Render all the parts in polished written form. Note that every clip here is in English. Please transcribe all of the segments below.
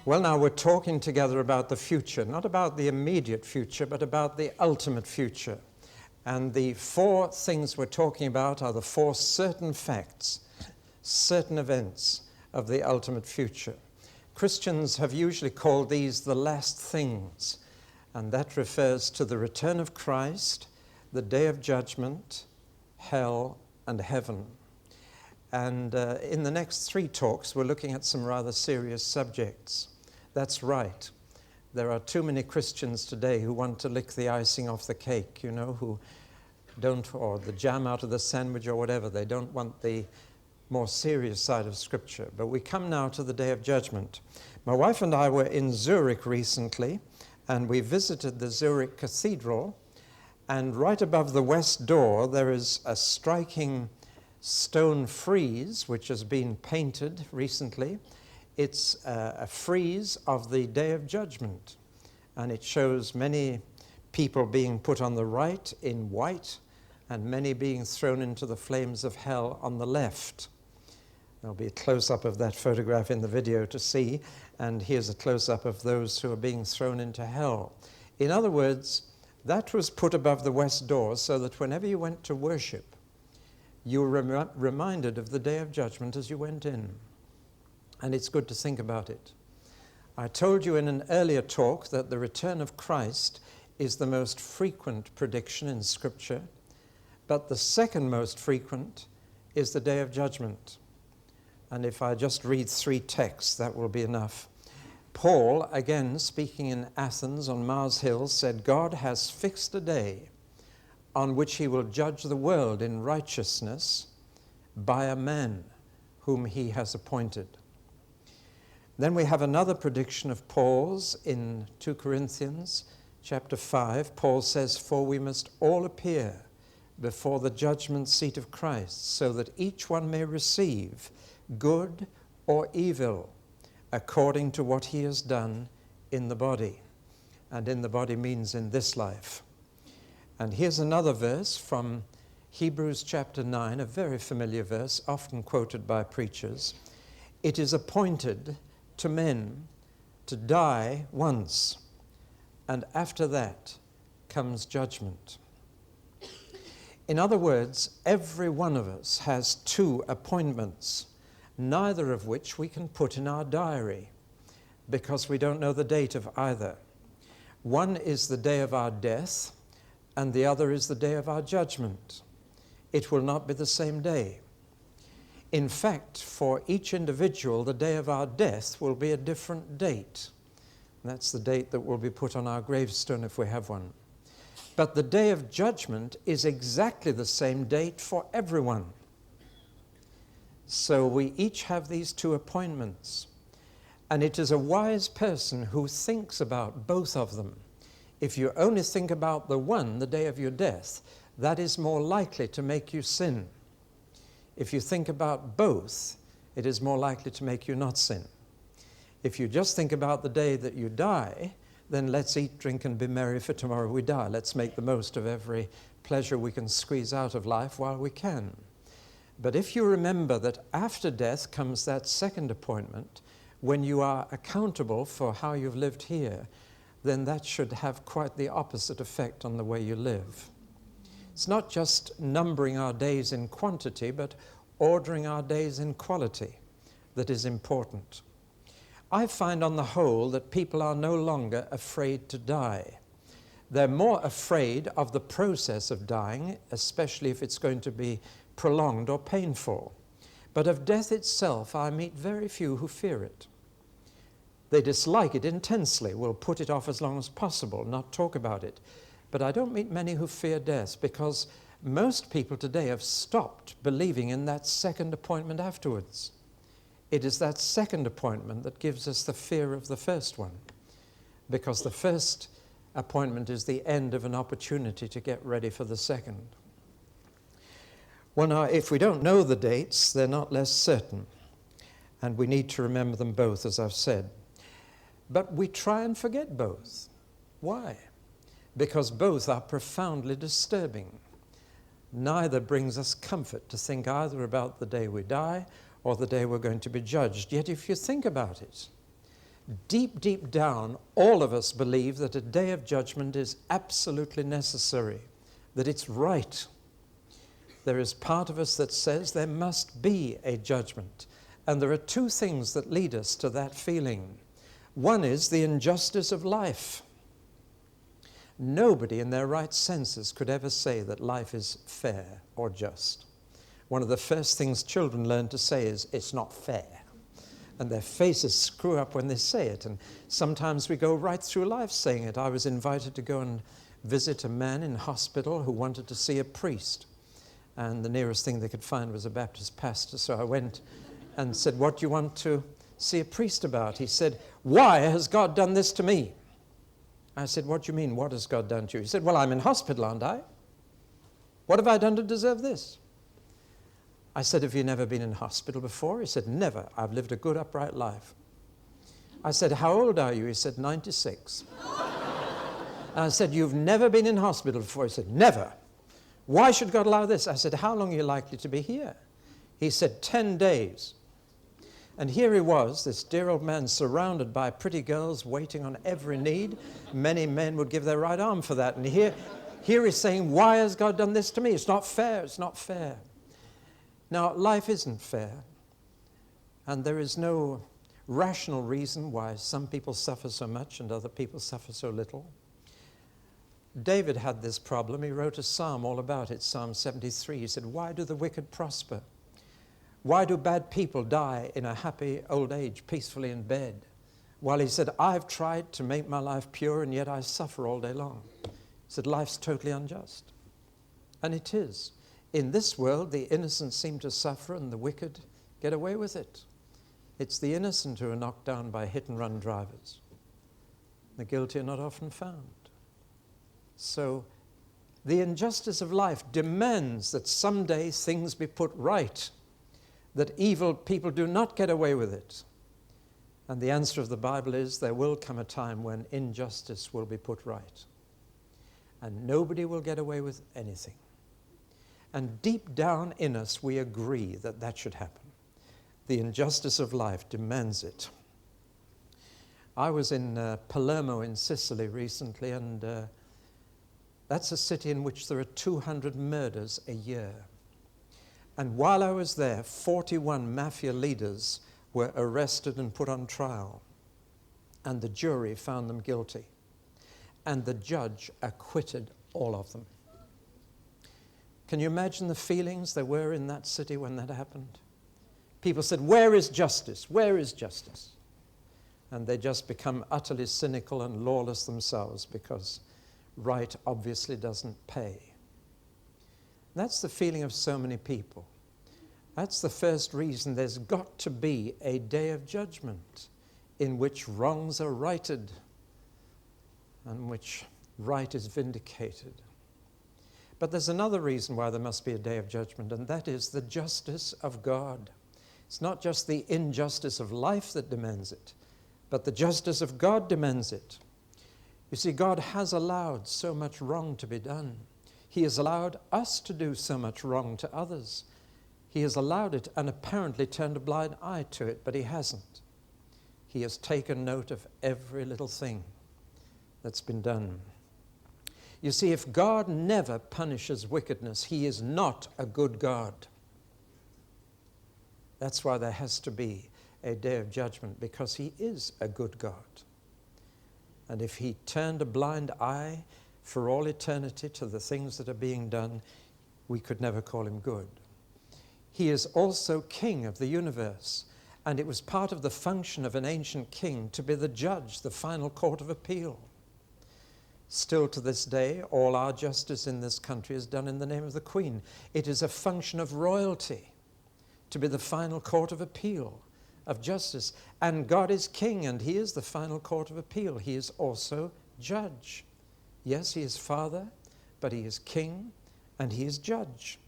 Well, now we're talking together about the future, not about the immediate future, but about the ultimate future. And the four things we're talking about are the four certain facts, certain events of the ultimate future. Christians have usually called these the last things, and that refers to the return of Christ, the day of judgment, hell, and heaven. And in the next three talks, we're looking at some rather serious subjects. That's right. There are too many Christians today who want to lick the icing off the cake, you know, who don't, or the jam out of the sandwich or whatever. They don't want the more serious side of Scripture. But we come now to the day of judgment. My wife and I were in Zurich recently, and we visited the Zurich Cathedral. And right above the west door, there is a striking stone frieze, which has been painted recently. It's a frieze of the Day of Judgment, and it shows many people being put on the right in white and many being thrown into the flames of hell on the left. There'll be a close-up of that photograph in the video to see, and here's a close-up of those who are being thrown into hell. In other words, that was put above the west door so that whenever you went to worship, you were reminded of the Day of Judgment as you went in. And it's good to think about it. I told you in an earlier talk that the return of Christ is the most frequent prediction in Scripture, but the second most frequent is the Day of Judgment. And if I just read three texts, that will be enough. Paul, again speaking in Athens on Mars Hill, said, God has fixed a day on which he will judge the world in righteousness by a man whom he has appointed. Then we have another prediction of Paul's in 2 Corinthians chapter 5. Paul says, for we must all appear before the judgment seat of Christ, so that each one may receive good or evil according to what he has done in the body. And in the body means in this life. And here's another verse from Hebrews chapter 9, a very familiar verse, often quoted by preachers. It is appointed to men to die once, and after that comes judgment. In other words, every one of us has two appointments, neither of which we can put in our diary, because we don't know the date of either. One is the day of our death, and the other is the day of our judgment. It will not be the same day. In fact, for each individual, the day of our death will be a different date. That's the date that will be put on our gravestone if we have one. But the day of judgment is exactly the same date for everyone. So we each have these two appointments. And it is a wise person who thinks about both of them. If you only think about the one, the day of your death, that is more likely to make you sin. If you think about both, it is more likely to make you not sin. If you just think about the day that you die, then let's eat, drink, and be merry, for tomorrow we die. Let's make the most of every pleasure we can squeeze out of life while we can. But if you remember that after death comes that second appointment, when you are accountable for how you've lived here, then that should have quite the opposite effect on the way you live. It's not just numbering our days in quantity, but ordering our days in quality that is important. I find on the whole that people are no longer afraid to die. They're more afraid of the process of dying, especially if it's going to be prolonged or painful. But of death itself, I meet very few who fear it. They dislike it intensely, will put it off as long as possible, not talk about it. But I don't meet many who fear death, because most people today have stopped believing in that second appointment afterwards. It is that second appointment that gives us the fear of the first one, because the first appointment is the end of an opportunity to get ready for the second. Well, now, if we don't know the dates, they're not less certain, and we need to remember them both, as I've said. But we try and forget both. Why? Because both are profoundly disturbing. Neither brings us comfort to think either about the day we die or the day we're going to be judged. Yet if you think about it, Deep, deep down, all of us believe that a day of judgment is absolutely necessary, that it's right. There is part of us that says there must be a judgment. And there are two things that lead us to that feeling. One is the injustice of life. Nobody in their right senses could ever say that life is fair or just. One of the first things children learn to say is, "It's not fair." And their faces screw up when they say it. And sometimes we go right through life saying it. I was invited to go and visit a man in hospital who wanted to see a priest. And the nearest thing they could find was a Baptist pastor. So I went and said, "What do you want to see a priest about?" He said, "Why has God done this to me?" I said, "What do you mean, what has God done to you?" He said, "Well, I'm in hospital, aren't I? What have I done to deserve this?" I said, "Have you never been in hospital before?" He said, "Never. I've lived a good, upright life." I said, "How old are you?" He said, 96. I said, "You've never been in hospital before?" He said, "Never." "Why should God allow this?" I said, "How long are you likely to be here?" He said, 10 days. And here he was, this dear old man, surrounded by pretty girls, waiting on every need. Many men would give their right arm for that. And here he's saying, "Why has God done this to me? It's not fair, it's not fair." Now, life isn't fair. And there is no rational reason why some people suffer so much and other people suffer so little. David had this problem. He wrote a psalm all about it, Psalm 73. He said, "Why do the wicked prosper? Why do bad people die in a happy old age, peacefully in bed?" While he said, "I've tried to make my life pure and yet I suffer all day long." He said, "Life's totally unjust." And it is. In this world, the innocent seem to suffer and the wicked get away with it. It's the innocent who are knocked down by hit-and-run drivers. The guilty are not often found. So the injustice of life demands that someday things be put right, that evil people do not get away with it. And the answer of the Bible is there will come a time when injustice will be put right. And nobody will get away with anything. And deep down in us, we agree that that should happen. The injustice of life demands it. I was in Palermo in Sicily recently, and that's a city in which there are 200 murders a year. And while I was there, 41 mafia leaders were arrested and put on trial. And the jury found them guilty. And the judge acquitted all of them. Can you imagine the feelings there were in that city when that happened? People said, "Where is justice? Where is justice?" And they just become utterly cynical and lawless themselves because right obviously doesn't pay. That's the feeling of so many people. That's the first reason there's got to be a day of judgment in which wrongs are righted and which right is vindicated. But there's another reason why there must be a day of judgment, and that is the justice of God. It's not just the injustice of life that demands it, but the justice of God demands it. You see, God has allowed so much wrong to be done. He has allowed us to do so much wrong to others. He has allowed it and apparently turned a blind eye to it, but he hasn't. He has taken note of every little thing that's been done. You see, if God never punishes wickedness, he is not a good God. That's why there has to be a day of judgment, because he is a good God. And if he turned a blind eye for all eternity to the things that are being done, we could never call him good. He is also king of the universe, and it was part of the function of an ancient king to be the judge, the final court of appeal. Still to this day, all our justice in this country is done in the name of the Queen. It is a function of royalty to be the final court of appeal, of justice. And God is king, and he is the final court of appeal. He is also judge. Yes, he is Father, but he is King and he is Judge.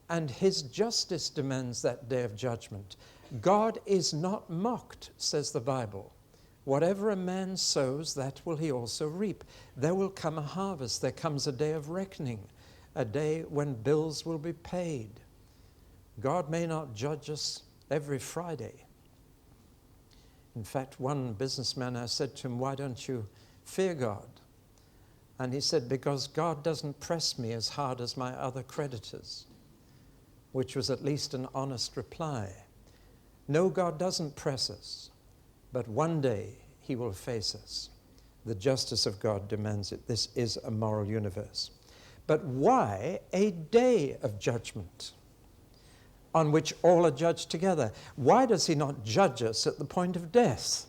And his justice demands that day of judgment. God is not mocked, says the Bible. Whatever a man sows, that will he also reap. There will come a harvest. There comes a day of reckoning, a day when bills will be paid. God may not judge us every Friday. In fact, one businessman, I said to him, "Why don't you fear God?" And he said, "Because God doesn't press me as hard as my other creditors," which was at least an honest reply. No, God doesn't press us, but one day he will face us. The justice of God demands it. This is a moral universe. But why a day of judgment on which all are judged together? Why does he not judge us at the point of death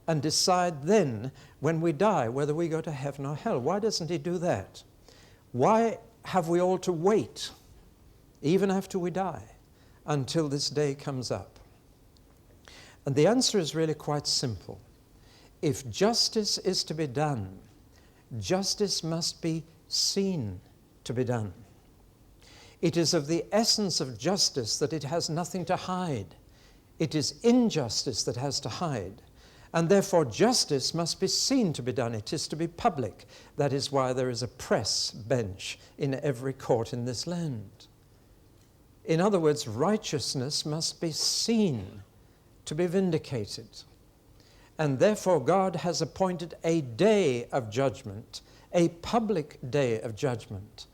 and decide then, when we die, whether we go to heaven or hell? Why doesn't he do that? Why have we all to wait, even after we die, until this day comes up? And the answer is really quite simple. If justice is to be done, justice must be seen to be done. It is of the essence of justice that it has nothing to hide. It is injustice that has to hide. And therefore justice must be seen to be done. It is to be public. That is why there is a press bench in every court in this land. In other words, righteousness must be seen to be vindicated. And therefore God has appointed a day of judgment, a public day of judgment,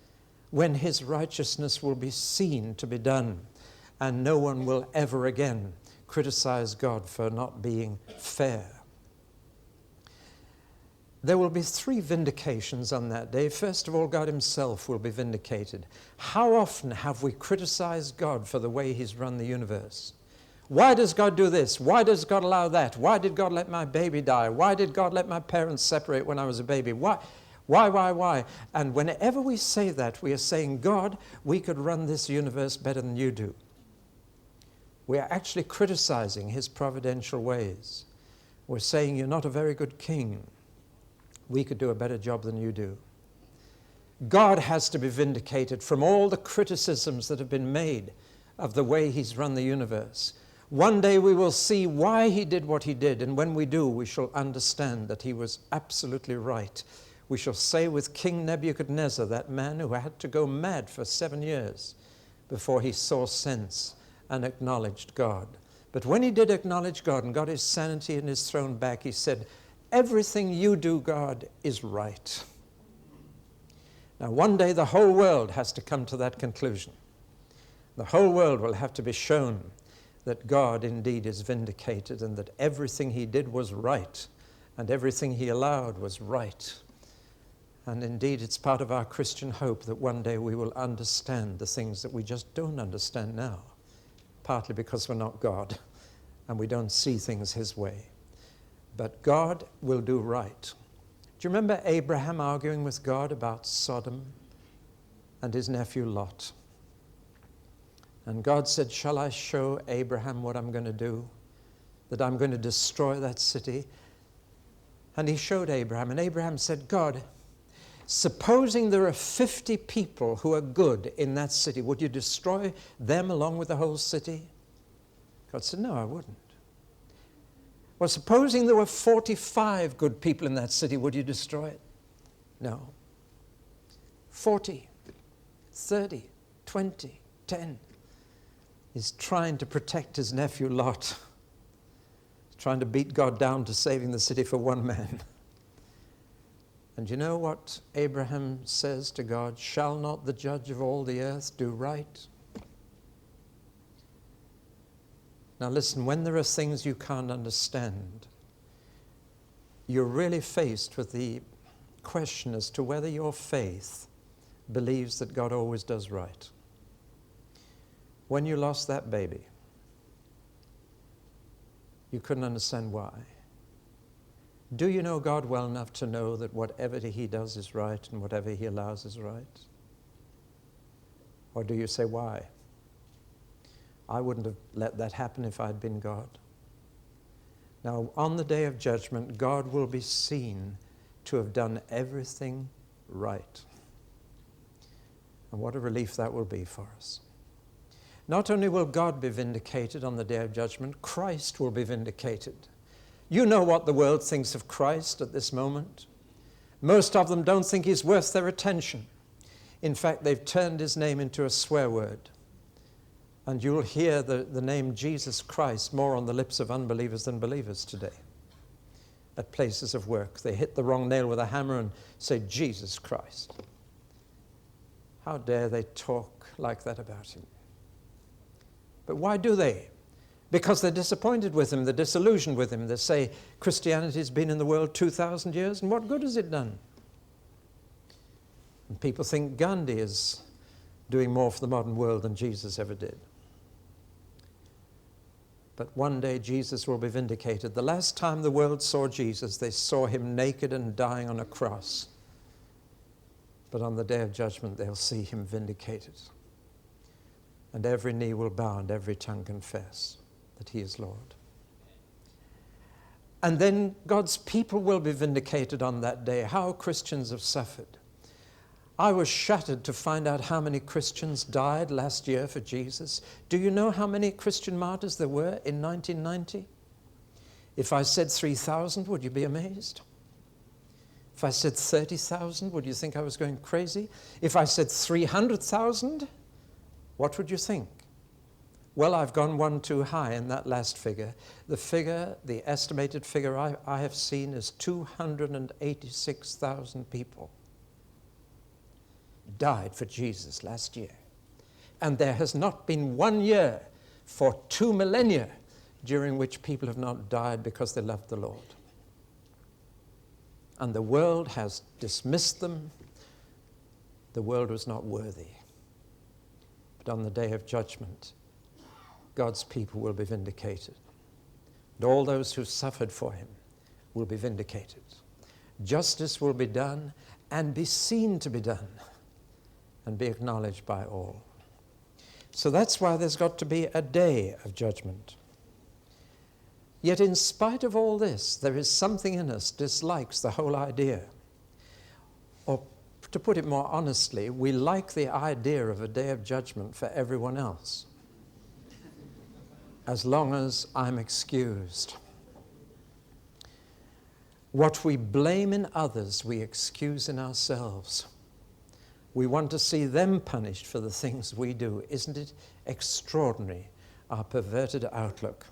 when his righteousness will be seen to be done, and no one will ever again criticize God for not being fair. There will be 3 vindications on that day. First of all, God himself will be vindicated. How often have we criticized God for the way he's run the universe? Why does God do this? Why does God allow that? Why did God let my baby die? Why did God let my parents separate when I was a baby? Why? And whenever we say that, we are saying, God, we could run this universe better than you do. We are actually criticizing his providential ways. We're saying, you're not a very good king. We could do a better job than you do. God has to be vindicated from all the criticisms that have been made of the way he's run the universe. One day we will see why he did what he did, and when we do, we shall understand that he was absolutely right. We shall say with King Nebuchadnezzar, that man who had to go mad for 7 years before he saw sense and acknowledged God. But when he did acknowledge God and got his sanity and his throne back, he said, everything you do, God, is right. Now, one day the whole world has to come to that conclusion. The whole world will have to be shown that God indeed is vindicated and that everything he did was right and everything he allowed was right. And indeed, it's part of our Christian hope that one day we will understand the things that we just don't understand now, partly because we're not God and we don't see things his way. But God will do right. Do you remember Abraham arguing with God about Sodom and his nephew Lot? And God said, shall I show Abraham what I'm going to do? That I'm going to destroy that city? And he showed Abraham, and Abraham said, God, supposing there are 50 people who are good in that city, would you destroy them along with the whole city? God said, no, I wouldn't. Well, supposing there were 45 good people in that city, would you destroy it? No. 40, 30, 20, 10. He's trying to protect his nephew Lot. He's trying to beat God down to saving the city for one man. And you know what Abraham says to God? Shall not the judge of all the earth do right? Now listen, when there are things you can't understand, you're really faced with the question as to whether your faith believes that God always does right. When you lost that baby, you couldn't understand why. Do you know God well enough to know that whatever he does is right and whatever he allows is right? Or do you say, why? I wouldn't have let that happen if I'd been God. Now, on the day of judgment, God will be seen to have done everything right. And what a relief that will be for us. Not only will God be vindicated on the day of judgment, Christ will be vindicated. You know what the world thinks of Christ at this moment. Most of them don't think he's worth their attention. In fact, they've turned his name into a swear word. And you'll hear the name Jesus Christ more on the lips of unbelievers than believers today. At places of work, they hit the wrong nail with a hammer and say, Jesus Christ. How dare they talk like that about him? But why do they? Because they're disappointed with him, they're disillusioned with him. They say Christianity's been in the world 2,000 years, and what good has it done? And people think Gandhi is doing more for the modern world than Jesus ever did. But one day Jesus will be vindicated. The last time the world saw Jesus, they saw him naked and dying on a cross. But on the day of judgment, they'll see him vindicated. And every knee will bow and every tongue confess that he is Lord. And then God's people will be vindicated on that day. How Christians have suffered. I was shattered to find out how many Christians died last year for Jesus. Do you know how many Christian martyrs there were in 1990? If I said 3,000, would you be amazed? If I said 30,000, would you think I was going crazy? If I said 300,000, what would you think? Well, I've gone one too high in that last figure. The estimated figure I have seen is 286,000 people died for Jesus last year. And there has not been 1 year for 2 millennia during which people have not died because they loved the Lord. And the world has dismissed them. The world was not worthy. But on the day of judgment, God's people will be vindicated. And all those who suffered for him will be vindicated. Justice will be done and be seen to be done and be acknowledged by all. So that's why there's got to be a day of judgment. Yet in spite of all this, there is something in us dislikes the whole idea. Or to put it more honestly, we like the idea of a day of judgment for everyone else, as long as I'm excused. What we blame in others, we excuse in ourselves. We want to see them punished for the things we do. Isn't it extraordinary, our perverted outlook?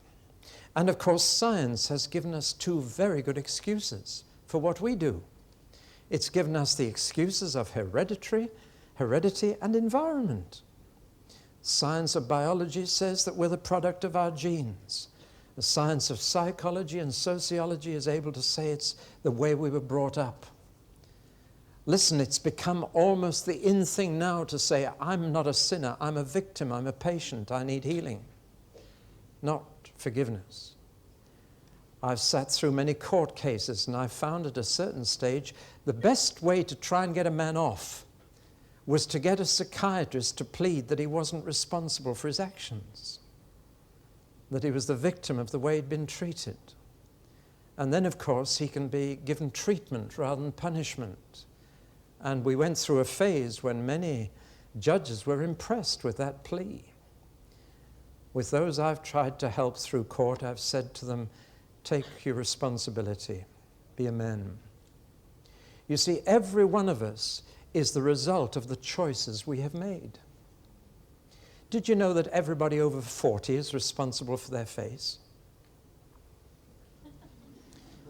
And of course, science has given us two very good excuses for what we do. It's given us the excuses of heredity, and environment. Science of biology says that we're the product of our genes. The science of psychology and sociology is able to say it's the way we were brought up. Listen, it's become almost the in thing now to say, I'm not a sinner, I'm a victim, I'm a patient, I need healing, not forgiveness. I've sat through many court cases and I found at a certain stage the best way to try and get a man off was to get a psychiatrist to plead that he wasn't responsible for his actions, that he was the victim of the way he'd been treated. And then, of course, he can be given treatment rather than punishment. And we went through a phase when many judges were impressed with that plea. With those I've tried to help through court, I've said to them, take your responsibility, be a man. You see, every one of us is the result of the choices we have made. Did you know that everybody over 40 is responsible for their face?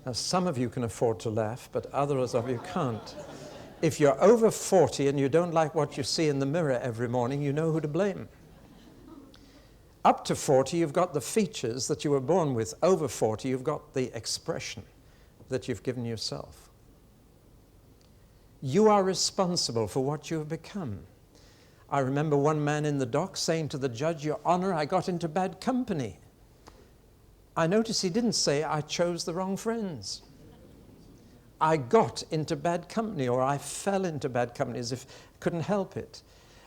Now, some of you can afford to laugh, but others of you can't. If you're over 40 and you don't like what you see in the mirror every morning, you know who to blame. Up to 40, you've got the features that you were born with. Over 40, you've got the expression that you've given yourself. You are responsible for what you have become. I remember one man in the dock saying to the judge, Your Honor, I got into bad company. I noticed he didn't say, I chose the wrong friends. I got into bad company, or I fell into bad company, as if I couldn't help it.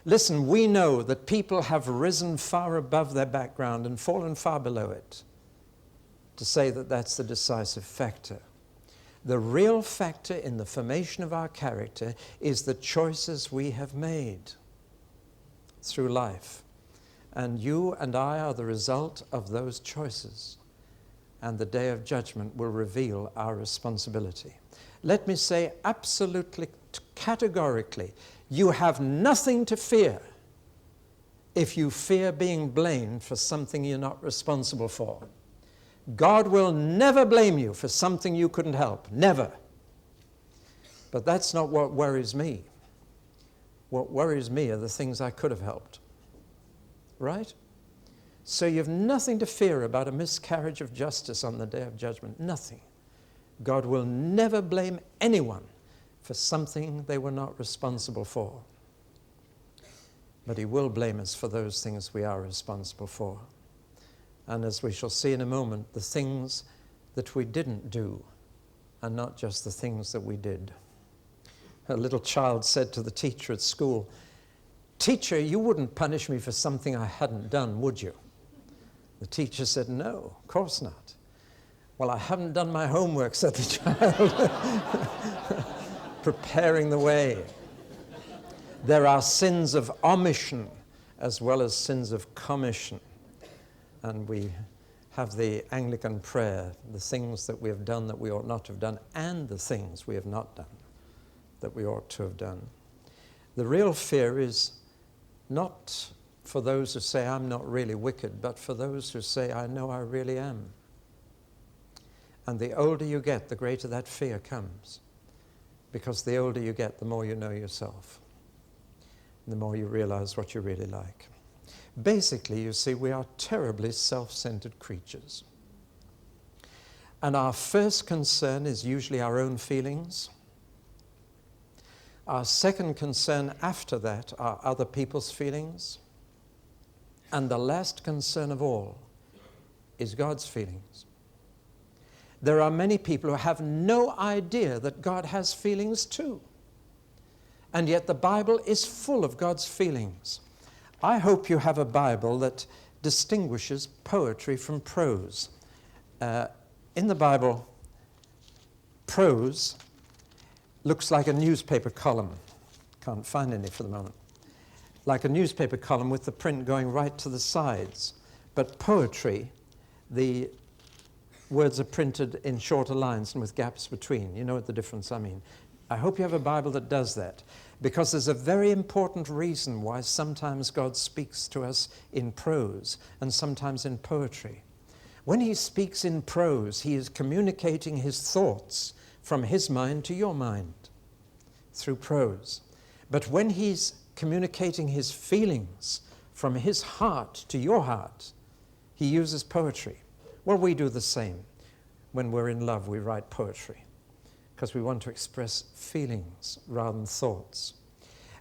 Listen, we know that people have risen far above their background and fallen far below it to say that that's the decisive factor. The real factor in the formation of our character is the choices we have made through life. And you and I are the result of those choices. And the day of judgment will reveal our responsibility. Let me say absolutely, categorically, you have nothing to fear if you fear being blamed for something you're not responsible for. God will never blame you for something you couldn't help. Never. But that's not what worries me. What worries me are the things I could have helped. Right? So you have nothing to fear about a miscarriage of justice on the day of judgment. Nothing. God will never blame anyone for something they were not responsible for. But he will blame us for those things we are responsible for. And as we shall see in a moment, the things that we didn't do are not just the things that we did. A little child said to the teacher at school, "Teacher, you wouldn't punish me for something I hadn't done, would you?" The teacher said, "No, of course not." "Well, I haven't done my homework," said the child, preparing the way. There are sins of omission as well as sins of commission. And we have the Anglican prayer, the things that we have done that we ought not to have done, and the things we have not done that we ought to have done. The real fear is not for those who say, "I'm not really wicked," but for those who say, "I know I really am." And the older you get, the greater that fear comes. Because the older you get, the more you know yourself. The more you realize what you're really like. Basically, you see, we are terribly self-centered creatures. And our first concern is usually our own feelings. Our second concern after that are other people's feelings. And the last concern of all is God's feelings. There are many people who have no idea that God has feelings too. And yet the Bible is full of God's feelings. I hope you have a Bible that distinguishes poetry from prose. In the Bible, prose looks like a newspaper column. Can't find any for the moment. Like a newspaper column with the print going right to the sides. But poetry, the words are printed in shorter lines and with gaps between. You know what the difference I mean. I hope you have a Bible that does that, because there's a very important reason why sometimes God speaks to us in prose and sometimes in poetry. When he speaks in prose, he is communicating his thoughts from his mind to your mind through prose. But when he's communicating his feelings from his heart to your heart, he uses poetry. Well, we do the same. When we're in love, we write poetry, because we want to express feelings rather than thoughts.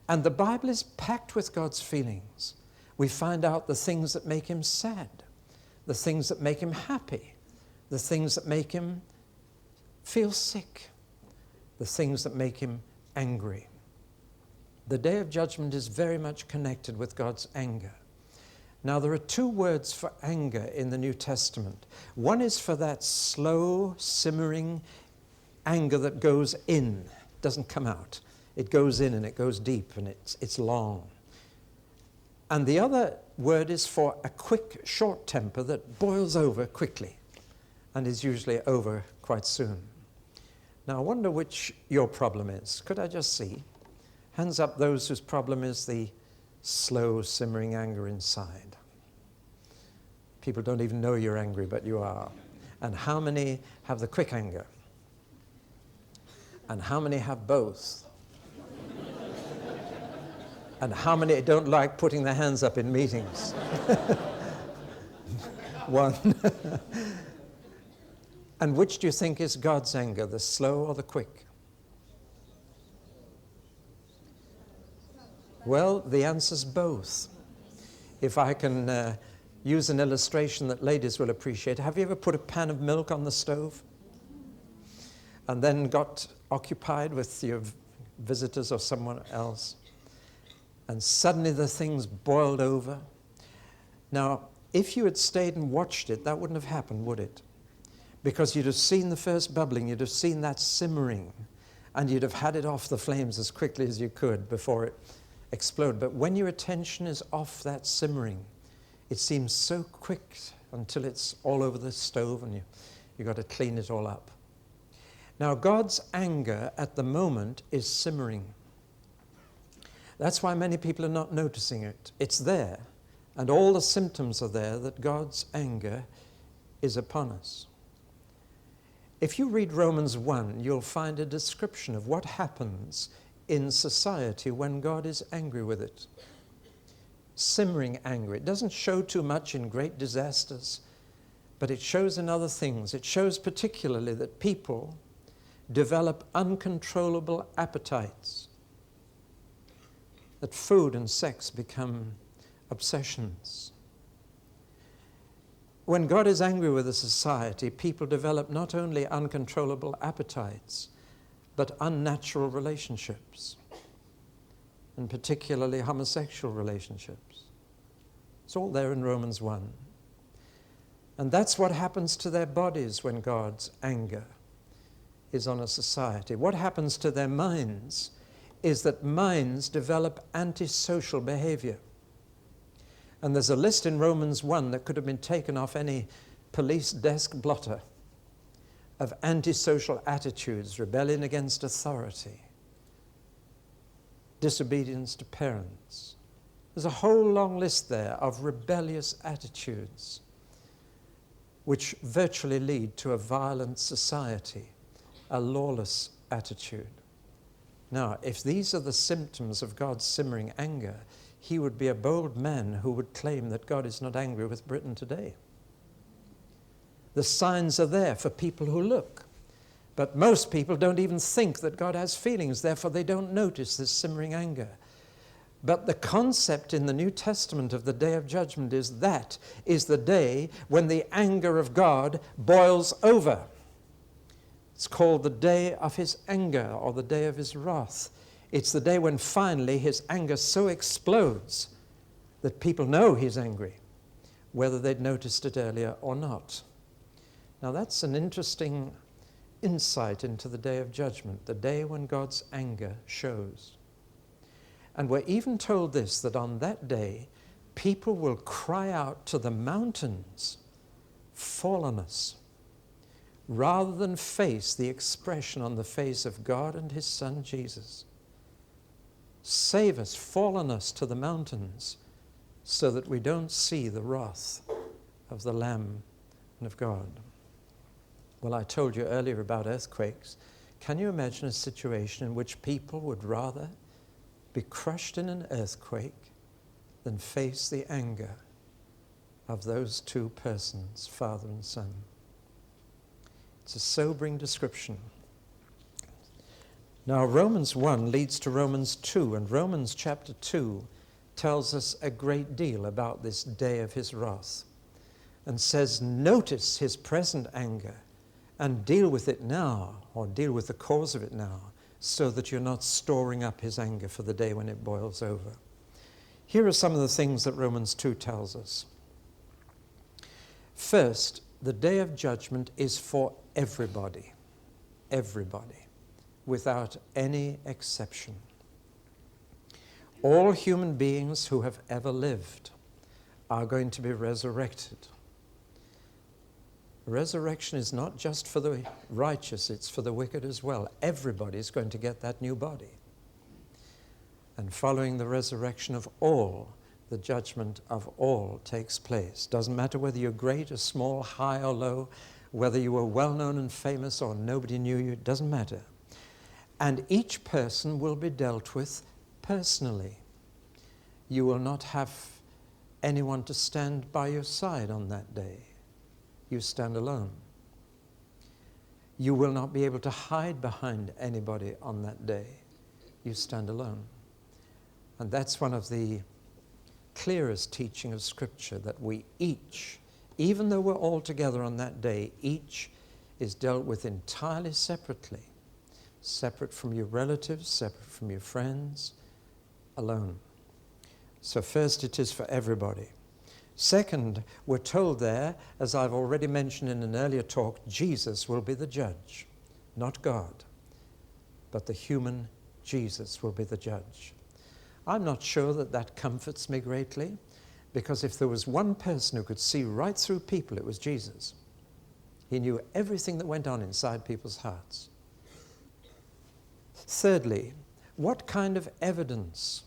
And the Bible is packed with God's feelings. We find out the things that make him sad, the things that make him happy, the things that make him feel sick, the things that make him angry. The day of judgment is very much connected with God's anger. Now, there are two words for anger in the New Testament. One is for that slow, simmering anger that goes in, doesn't come out. It goes in and it goes deep and it's long. And the other word is for a quick, short temper that boils over quickly and is usually over quite soon. Now, I wonder which your problem is. Could I just see? Hands up those whose problem is the slow, simmering anger inside. People don't even know you're angry, but you are. And how many have the quick anger? And how many have both? And how many don't like putting their hands up in meetings? One. And which do you think is God's anger, the slow or the quick? Well, the answer's both. If I can use an illustration that ladies will appreciate. Have you ever put a pan of milk on the stove and then got occupied with your visitors or someone else, and suddenly the thing's boiled over? Now, if you had stayed and watched it, that wouldn't have happened, would it? Because you'd have seen the first bubbling, you'd have seen that simmering, and you'd have had it off the flames as quickly as you could before it exploded. But when your attention is off that simmering, it seems so quick until it's all over the stove and you've got to clean it all up. Now, God's anger at the moment is simmering. That's why many people are not noticing it. It's there, And all the symptoms are there that God's anger is upon us. If you read Romans 1, you'll find a description of what happens in society when God is angry with it. Simmering anger. It doesn't show too much in great disasters, but it shows in other things. It shows particularly that people develop uncontrollable appetites, that food and sex become obsessions. When God is angry with a society, people develop not only uncontrollable appetites, but unnatural relationships, and particularly homosexual relationships. It's all there in Romans 1. And that's what happens to their bodies when God's anger is on a society. What happens to their minds is that minds develop antisocial behavior. And there's a list in Romans 1 that could have been taken off any police desk blotter of antisocial attitudes: rebellion against authority, disobedience to parents. There's a whole long list there of rebellious attitudes which virtually lead to a violent society, a lawless attitude. Now, if these are the symptoms of God's simmering anger, he would be a bold man who would claim that God is not angry with Britain today. The signs are there for people who look. But most people don't even think that God has feelings, therefore they don't notice this simmering anger. But the concept in the New Testament of the Day of Judgment is that is the day when the anger of God boils over. It's called the day of his anger, or the day of his wrath. It's the day when finally his anger so explodes that people know he's angry, whether they'd noticed it earlier or not. Now that's an interesting insight into the day of judgment, the day when God's anger shows. And we're even told this, that on that day, people will cry out to the mountains, "Fall on us," rather than face the expression on the face of God and his Son Jesus. Save us, fall on us to the mountains, so that we don't see the wrath of the Lamb and of God. Well, I told you earlier about earthquakes. Can you imagine a situation in which people would rather be crushed in an earthquake than face the anger of those two persons, Father and Son? It's a sobering description. Now, Romans 1 leads to Romans 2, and Romans chapter 2 tells us a great deal about this day of his wrath, and says, notice his present anger and deal with it now, or deal with the cause of it now, so that you're not storing up his anger for the day when it boils over. Here are some of the things that Romans 2 tells us. First, the day of judgment is for everybody, without any exception. All human beings who have ever lived are going to be resurrected. Resurrection is not just for the righteous, it's for the wicked as well. Everybody's going to get that new body. And following the resurrection of all, the judgment of all takes place. Doesn't matter whether you're great or small, high or low, whether you were well-known and famous or nobody knew you, it doesn't matter. And each person will be dealt with personally. You will not have anyone to stand by your side on that day. You stand alone. You will not be able to hide behind anybody on that day. You stand alone. And that's one of the clearest teaching of Scripture, that we each, even though we're all together on that day, each is dealt with entirely separately. Separate from your relatives, separate from your friends, alone. So first, it is for everybody. Second, we're told there, as I've already mentioned in an earlier talk, Jesus will be the judge, not God, but the human Jesus will be the judge. I'm not sure that that comforts me greatly, because if there was one person who could see right through people, it was Jesus. He knew everything that went on inside people's hearts. Thirdly, what kind of evidence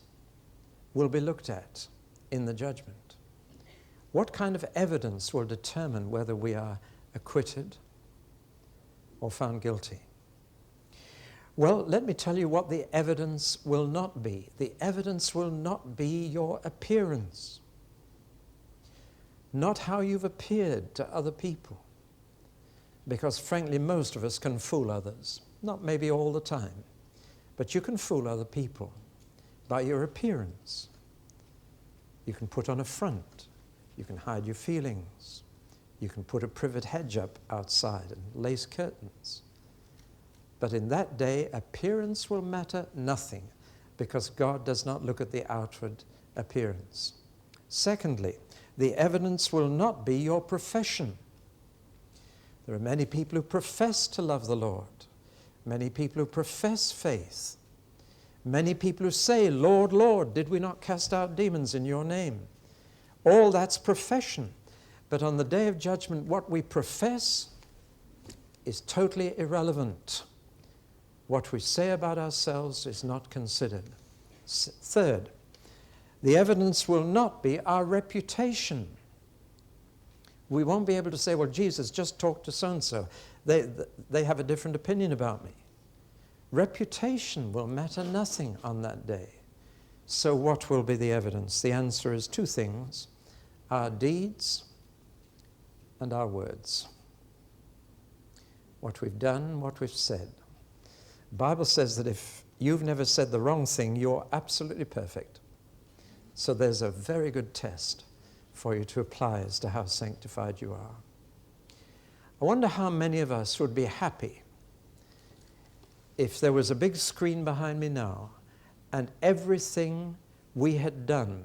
will be looked at in the judgment? What kind of evidence will determine whether we are acquitted or found guilty? Well, let me tell you what the evidence will not be. The evidence will not be your appearance, not how you've appeared to other people. Because frankly, most of us can fool others. Not maybe all the time, but you can fool other people by your appearance. You can put on a front. You can hide your feelings. You can put a privet hedge up outside and lace curtains. But in that day, appearance will matter nothing, because God does not look at the outward appearance. Secondly, the evidence will not be your profession. There are many people who profess to love the Lord, many people who profess faith, many people who say, Lord, Lord, did we not cast out demons in your name? All that's profession. But on the day of judgment, what we profess is totally irrelevant. What we say about ourselves is not considered. Third, the evidence will not be our reputation. We won't be able to say, well, Jesus just talked to so-and-so. They have a different opinion about me. Reputation will matter nothing on that day. So what will be the evidence? The answer is two things: our deeds and our words. What we've done, what we've said. The Bible says that if you've never said the wrong thing, you're absolutely perfect. So there's a very good test for you to apply as to how sanctified you are. I wonder how many of us would be happy if there was a big screen behind me now and everything we had done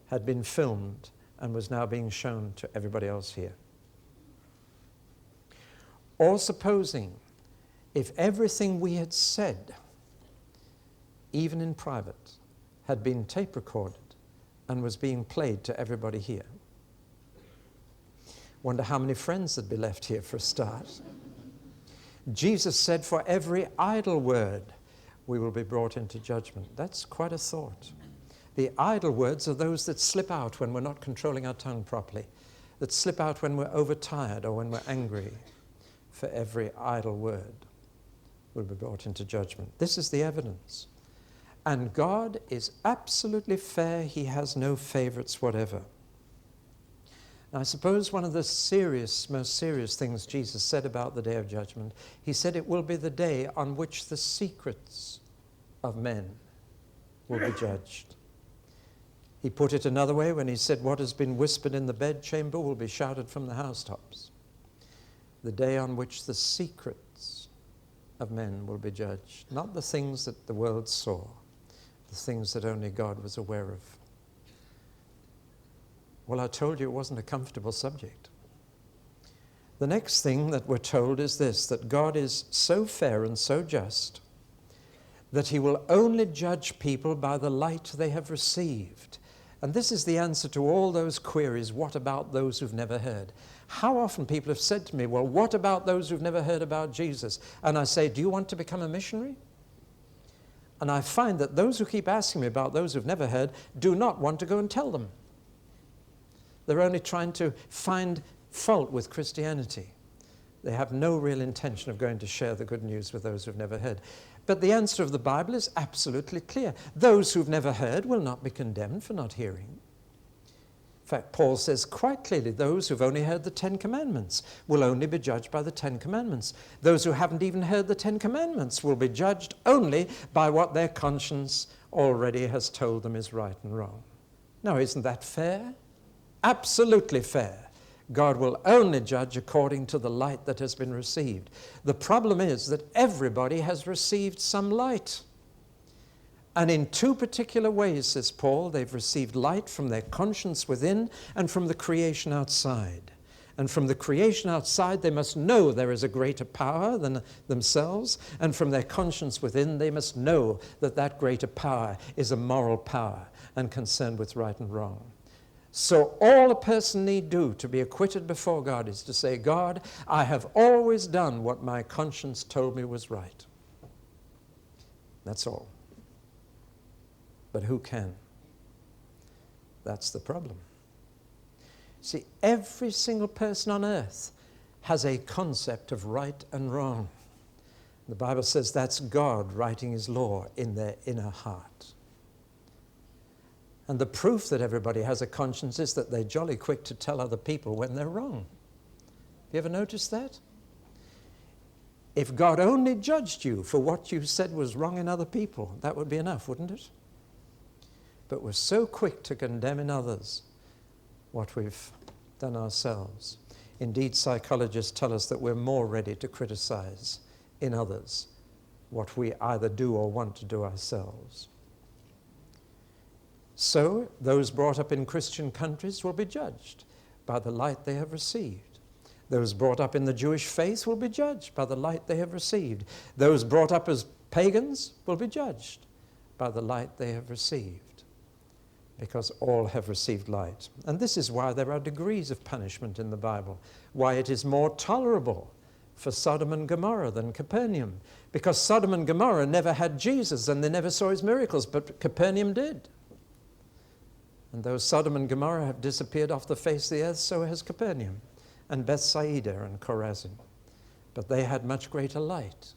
had been filmed and was now being shown to everybody else here. Or supposing if everything we had said, even in private, had been tape recorded and was being played to everybody here. Wonder how many friends would be left here for a start. Jesus said, for every idle word we will be brought into judgment. That's quite a thought. The idle words are those that slip out when we're not controlling our tongue properly, that slip out when we're overtired or when we're angry. For every idle word will be brought into judgment. This is the evidence. And God is absolutely fair. He has no favorites whatever. Now, I suppose one of the most serious things Jesus said about the day of judgment, he said it will be the day on which the secrets of men will be judged. He put it another way when he said what has been whispered in the bedchamber will be shouted from the housetops. The day on which the secrets of men will be judged. Not the things that the world saw, the things that only God was aware of. Well, I told you it wasn't a comfortable subject. The next thing that we're told is this, that God is so fair and so just that he will only judge people by the light they have received. And this is the answer to all those queries, what about those who've never heard? How often people have said to me, well, what about those who've never heard about Jesus? And I say, do you want to become a missionary? And I find that those who keep asking me about those who've never heard do not want to go and tell them. They're only trying to find fault with Christianity. They have no real intention of going to share the good news with those who've never heard. But the answer of the Bible is absolutely clear. Those who've never heard will not be condemned for not hearing. In fact, Paul says quite clearly, those who've only heard the 10 Commandments will only be judged by the 10 Commandments. Those who haven't even heard the 10 Commandments will be judged only by what their conscience already has told them is right and wrong. Now, isn't that fair? Absolutely fair. God will only judge according to the light that has been received. The problem is that everybody has received some light. And in two particular ways, says Paul, they've received light from their conscience within and from the creation outside. And from the creation outside, they must know there is a greater power than themselves. And from their conscience within, they must know that that greater power is a moral power and concerned with right and wrong. So all a person need do to be acquitted before God is to say, God, I have always done what my conscience told me was right. That's all. But who can? That's the problem. See, every single person on earth has a concept of right and wrong. The Bible says that's God writing his law in their inner heart. And the proof that everybody has a conscience is that they're jolly quick to tell other people when they're wrong. Have you ever noticed that? If God only judged you for what you said was wrong in other people, that would be enough, wouldn't it? But we're so quick to condemn in others what we've done ourselves. Indeed, psychologists tell us that we're more ready to criticize in others what we either do or want to do ourselves. So, those brought up in Christian countries will be judged by the light they have received. Those brought up in the Jewish faith will be judged by the light they have received. Those brought up as pagans will be judged by the light they have received, because all have received light. And this is why there are degrees of punishment in the Bible, why it is more tolerable for Sodom and Gomorrah than Capernaum, because Sodom and Gomorrah never had Jesus and they never saw his miracles, but Capernaum did. And though Sodom and Gomorrah have disappeared off the face of the earth, so has Capernaum and Bethsaida and Chorazin. But they had much greater light,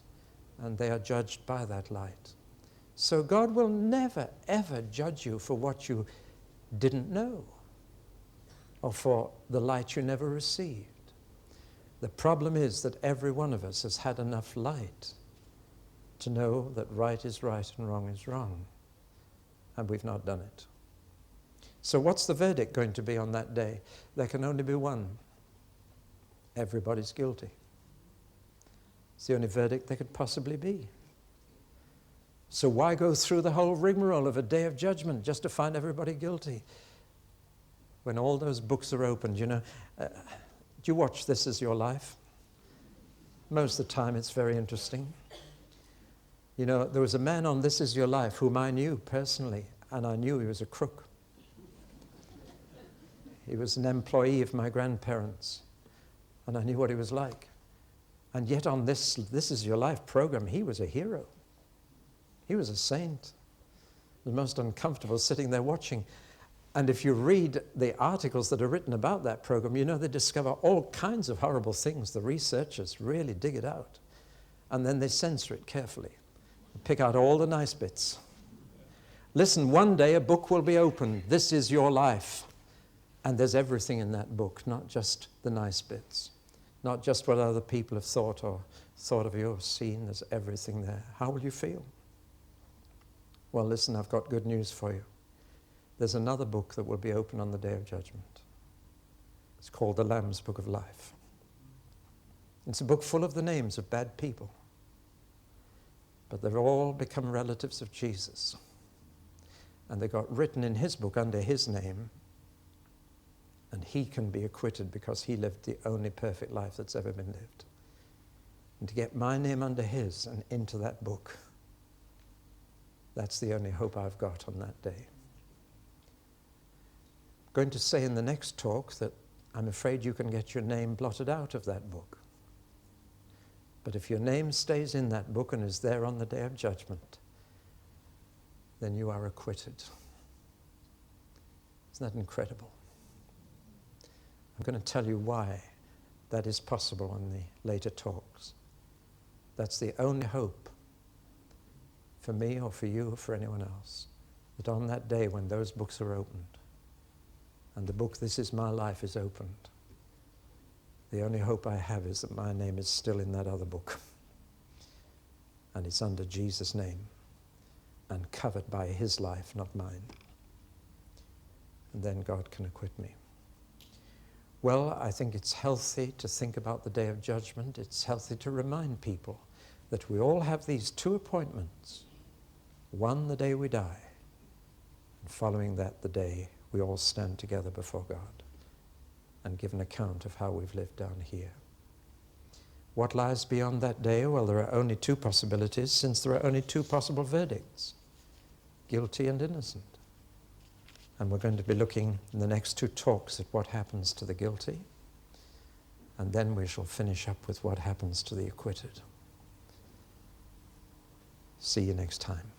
and they are judged by that light. So God will never, ever judge you for what you didn't know or for the light you never received. The problem is that every one of us has had enough light to know that right is right and wrong is wrong, and we've not done it. So what's the verdict going to be on that day? There can only be one. Everybody's guilty. It's the only verdict there could possibly be. So why go through the whole rigmarole of a day of judgment just to find everybody guilty? When all those books are opened, do you watch This Is Your Life? Most of the time it's very interesting. There was a man on This Is Your Life whom I knew personally, and I knew he was a crook. He was an employee of my grandparents, and I knew what he was like. And yet on this Is Your Life program, he was a hero. He was a saint. The most uncomfortable sitting there watching. And if you read the articles that are written about that program, they discover all kinds of horrible things. The researchers really dig it out. And then they censor it carefully. Pick out all the nice bits. Listen, one day a book will be opened. This is your life. And there's everything in that book, not just the nice bits. Not just what other people have thought of you or seen. There's everything there. How will you feel? Well, listen, I've got good news for you. There's another book that will be open on the Day of Judgment. It's called the Lamb's Book of Life. It's a book full of the names of bad people. But they've all become relatives of Jesus. And they got written in his book under his name. And he can be acquitted because he lived the only perfect life that's ever been lived. And to get my name under his and into that book, that's the only hope I've got on that day. I'm going to say in the next talk that I'm afraid you can get your name blotted out of that book. But if your name stays in that book and is there on the Day of Judgment, then you are acquitted. Isn't that incredible? I'm going to tell you why that is possible in the later talks. That's the only hope for me or for you or for anyone else, that on that day when those books are opened, and the book This Is My Life is opened, the only hope I have is that my name is still in that other book, and it's under Jesus' name, and covered by his life, not mine. And then God can acquit me. Well, I think it's healthy to think about the Day of Judgment. It's healthy to remind people that we all have these two appointments. One, the day we die, and following that, the day we all stand together before God and give an account of how we've lived down here. What lies beyond that day? Well, there are only two possibilities, since there are only two possible verdicts, guilty and innocent. And we're going to be looking in the next two talks at what happens to the guilty, and then we shall finish up with what happens to the acquitted. See you next time.